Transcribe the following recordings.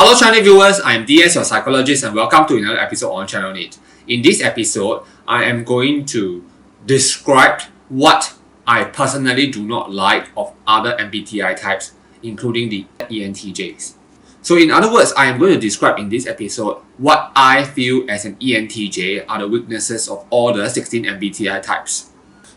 Hello channel viewers, I am DS, your psychologist, and welcome to another episode on Channel NITT. In this episode, I am going to describe what I personally do not like of other MBTI types, including the ENTJs. So in other words, I am going to describe in this episode what I feel as an ENTJ are the weaknesses of all the 16 MBTI types.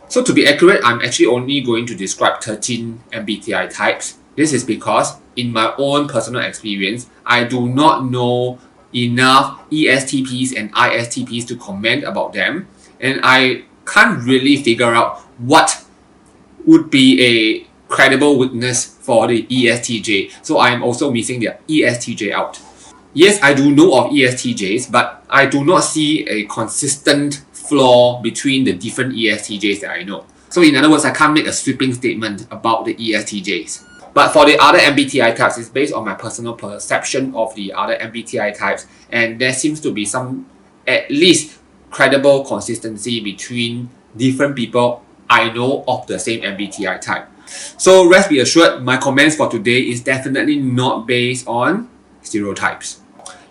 So to be accurate, I'm actually only going to describe 13 MBTI types. This is because in my own personal experience, I do not know enough ESTPs and ISTPs to comment about them, and I can't really figure out what would be a credible weakness for the ESTJ. So I'm also missing the ESTJ out. Yes, I do know of ESTJs, but I do not see a consistent flaw between the different ESTJs that I know. So in other words, I can't make a sweeping statement about the ESTJs. But for the other MBTI types, it's based on my personal perception of the other MBTI types, and there seems to be some at least credible consistency between different people I know of the same MBTI type. So rest be assured, my comments for today is definitely not based on stereotypes.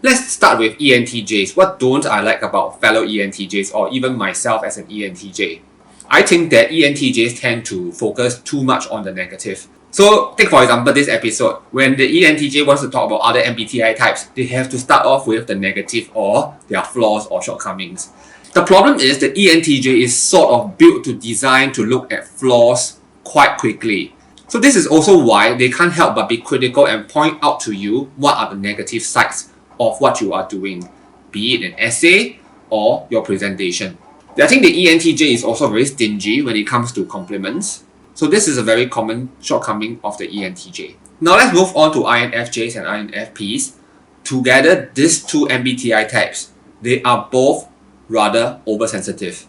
Let's start with ENTJs. What don't I like about fellow ENTJs or even myself as an ENTJ? I think that ENTJs tend to focus too much on the negative. So take for example this episode, when the ENTJ wants to talk about other MBTI types, they have to start off with the negative or their flaws or shortcomings. The problem is the ENTJ is sort of built to design to look at flaws quite quickly. So this is also why they can't help but be critical and point out to you what are the negative sides of what you are doing, be it an essay or your presentation. I think the ENTJ is also very stingy when it comes to compliments. So this is a very common shortcoming of the ENTJ. Now let's move on to INFJs and INFPs. Together, these two MBTI types, they are both rather oversensitive.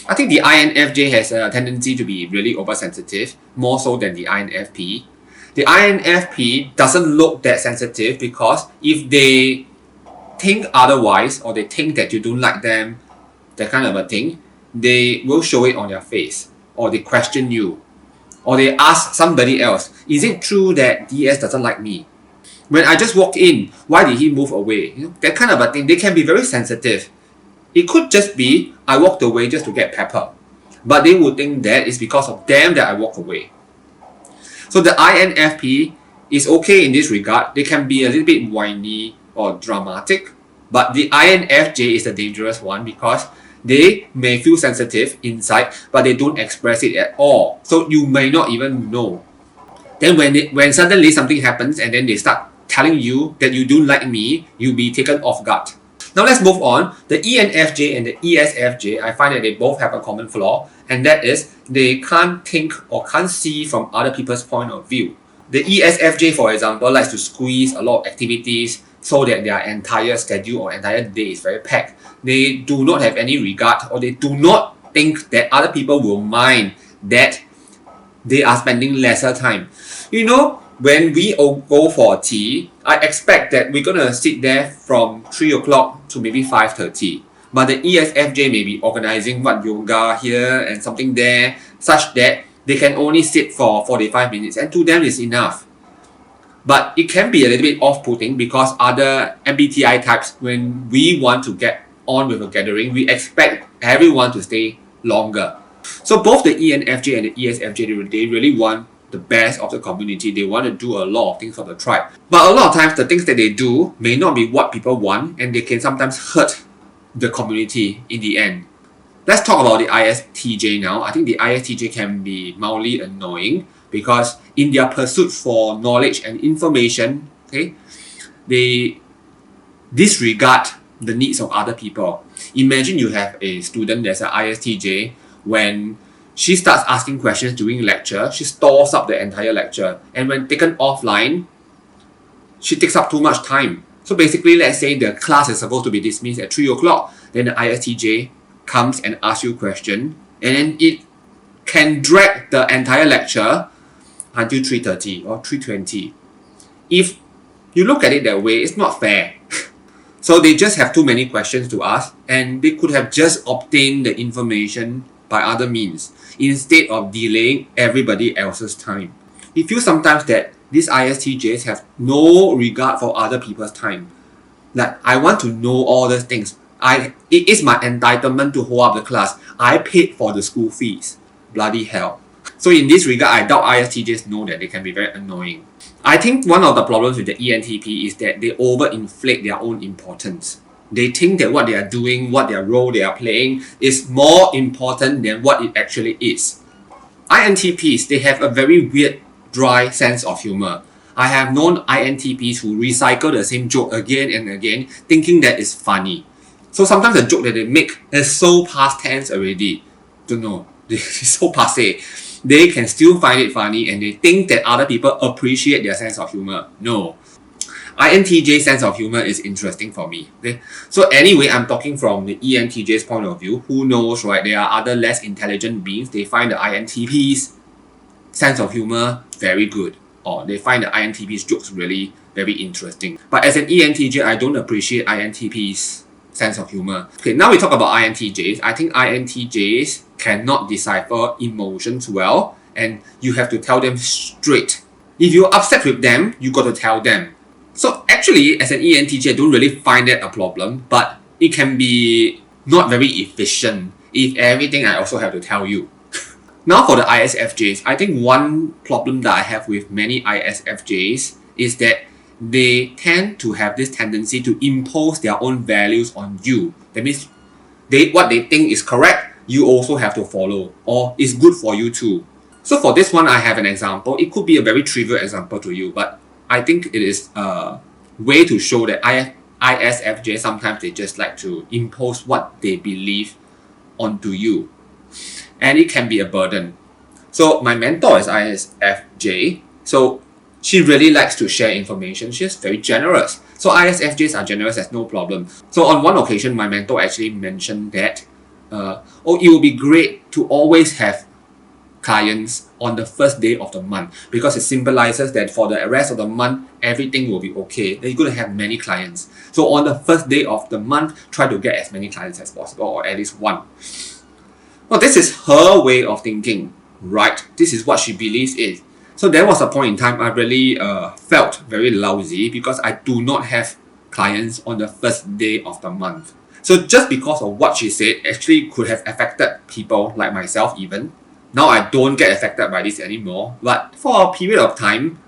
I think the INFJ has a tendency to be really oversensitive, more so than the INFP. The INFP doesn't look that sensitive because if they think otherwise or they think that you don't like them, that kind of a thing, they will show it on their face, or they question you, or they ask somebody else, is it true that DS doesn't like me? When I just walked in, why did he move away? That kind of a thing. They can be very sensitive. It could just be, I walked away just to get pepper. But they would think that it's because of them that I walked away. So the INFP is okay in this regard. They can be a little bit whiny or dramatic. But the INFJ is the dangerous one because they may feel sensitive inside, but they don't express it at all. So you may not even know. Then when suddenly something happens and then they start telling you that you don't like me, you'll be taken off guard. Now let's move on. The ENFJ and the ESFJ, I find that they both have a common flaw, and that is they can't think or can't see from other people's point of view. The ESFJ, for example, likes to squeeze a lot of activities so that their entire schedule or entire day is very packed. They do not have any regard, or they do not think that other people will mind that they are spending lesser time. You know, when we all go for tea, I expect that we're gonna sit there from 3 o'clock to maybe 5:30. But the ESFJ may be organizing what yoga here and something there, such that they can only sit for 45 minutes, and to them is enough. But it can be a little bit off-putting because other MBTI types, when we want to get on with a gathering, we expect everyone to stay longer. So both the ENFJ and the ESFJ, they really want the best of the community. They want to do a lot of things for the tribe. But a lot of times, the things that they do may not be what people want, and they can sometimes hurt the community in the end. Let's talk about the ISTJ now. I think the ISTJ can be mildly annoying because in their pursuit for knowledge and information, okay, they disregard the needs of other people. Imagine you have a student that's an ISTJ. When she starts asking questions during lecture, she stalls up the entire lecture, and when taken offline, she takes up too much time. So basically, let's say the class is supposed to be dismissed at 3 o'clock, then the ISTJ comes and asks you a question, and then it can drag the entire lecture until 3:30 or 3:20. If you look at it that way, it's not fair. So they just have too many questions to ask, and they could have just obtained the information by other means instead of delaying everybody else's time. It feels sometimes that these ISTJs have no regard for other people's time. Like, I want to know all these things. It is my entitlement to hold up the class. I paid for the school fees. Bloody hell. So in this regard, I doubt ISTJs know that they can be very annoying. I think one of the problems with the ENTP is that they overinflate their own importance. They think that what they are doing, what their role they are playing is more important than what it actually is. INTPs, they have a very weird, dry sense of humor. I have known INTPs who recycle the same joke again and again, thinking that it's funny. So sometimes the joke that they make is so past tense already. Don't know, it's so passé. They can still find it funny and they think that other people appreciate their sense of humor. No. INTJ sense of humor is interesting for me. Okay? So anyway, I'm talking from the ENTJ's point of view. Who knows, right? There are other less intelligent beings. They find the INTP's sense of humor very good. Or they find the INTP's jokes really very interesting. But as an ENTJ, I don't appreciate INTP's sense of humor. Okay, now we talk about INTJs. I think INTJs cannot decipher emotions well, and you have to tell them straight. If you're upset with them, you got to tell them. So actually, as an ENTJ, I don't really find that a problem, but it can be not very efficient if everything I also have to tell you. Now for the ISFJs, I think one problem that I have with many ISFJs is that they tend to have this tendency to impose their own values on you. That means what they think is correct, you also have to follow, or is good for you too. So for this one, I have an example. It could be a very trivial example to you, but I think it is a way to show that ISFJ, sometimes they just like to impose what they believe onto you. And it can be a burden. So my mentor is ISFJ. So she really likes to share information. She's very generous. So ISFJs are generous, that's no problem. So on one occasion, my mentor actually mentioned that it would be great to always have clients on the first day of the month, because it symbolizes that for the rest of the month, everything will be okay. Then you're going to have many clients. So on the first day of the month, try to get as many clients as possible, or at least one. Well, this is her way of thinking, right? This is what she believes in. So there was a point in time I really felt very lousy because I do not have clients on the first day of the month. So just because of what she said actually could have affected people like myself even. Now I don't get affected by this anymore. But for a period of time,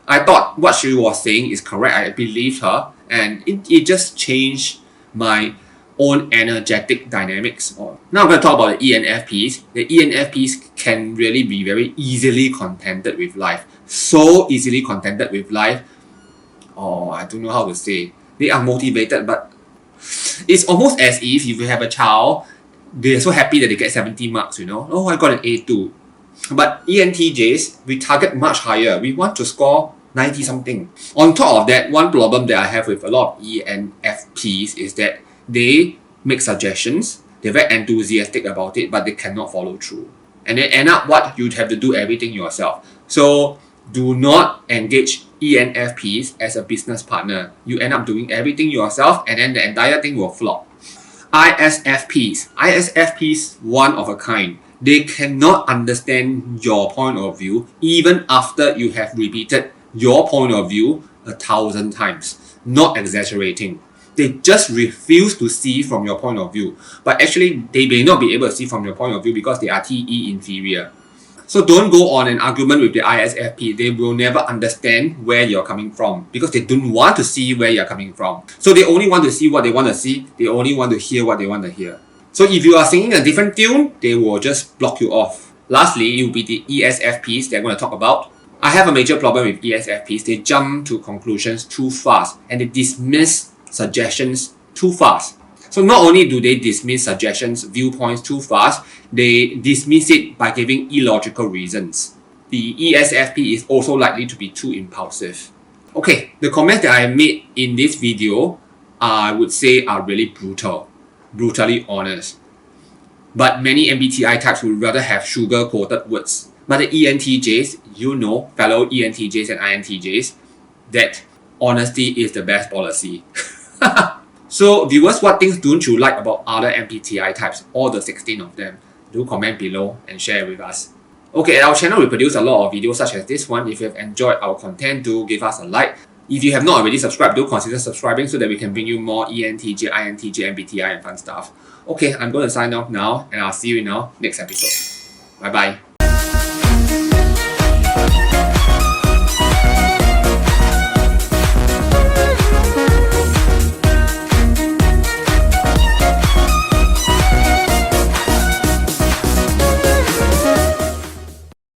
I thought what she was saying is correct. I believed her, and it just changed my own energetic dynamics. Now I'm going to talk about the ENFPs. The ENFPs can really be very easily contented with life. So easily contented with life. I don't know how to say. They are motivated, but it's almost as if you have a child, they're so happy that they get 70 marks, you know. Oh, I got an A2. But ENTJs, we target much higher. We want to score 90 something. On top of that, one problem that I have with a lot of ENFPs is that they make suggestions, they're very enthusiastic about it, but they cannot follow through. And then end up what? You'd have to do everything yourself. So do not engage ENFPs as a business partner. You end up doing everything yourself, and then the entire thing will flop. ISFPs, one of a kind. They cannot understand your point of view even after you have repeated your point of view 1,000 times. Not exaggerating. They just refuse to see from your point of view. But actually, they may not be able to see from your point of view because they are TE inferior. So don't go on an argument with the ISFP. They will never understand where you're coming from because they don't want to see where you're coming from. So they only want to see what they want to see. They only want to hear what they want to hear. So if you are singing a different tune, they will just block you off. Lastly, it will be the ESFPs that I'm going to talk about. I have a major problem with ESFPs. They jump to conclusions too fast and they dismiss suggestions too fast. So not only do they dismiss suggestions, viewpoints too fast, they dismiss it by giving illogical reasons. The ESFP is also likely to be too impulsive. Okay, the comments that I made in this video, I would say are really brutally honest. But many MBTI types would rather have sugar-coated words. But the ENTJs, you know, fellow ENTJs and INTJs, that honesty is the best policy. So viewers, what things don't you like about other MBTI types, all the 16 of them? Do comment below and share with us. Okay, at our channel we produce a lot of videos such as this one. If you have enjoyed our content, do give us a like. If you have not already subscribed, do consider subscribing so that we can bring you more ENTJ, INTJ, MBTI and fun stuff. Okay, I'm going to sign off now and I'll see you in our next episode. Bye bye.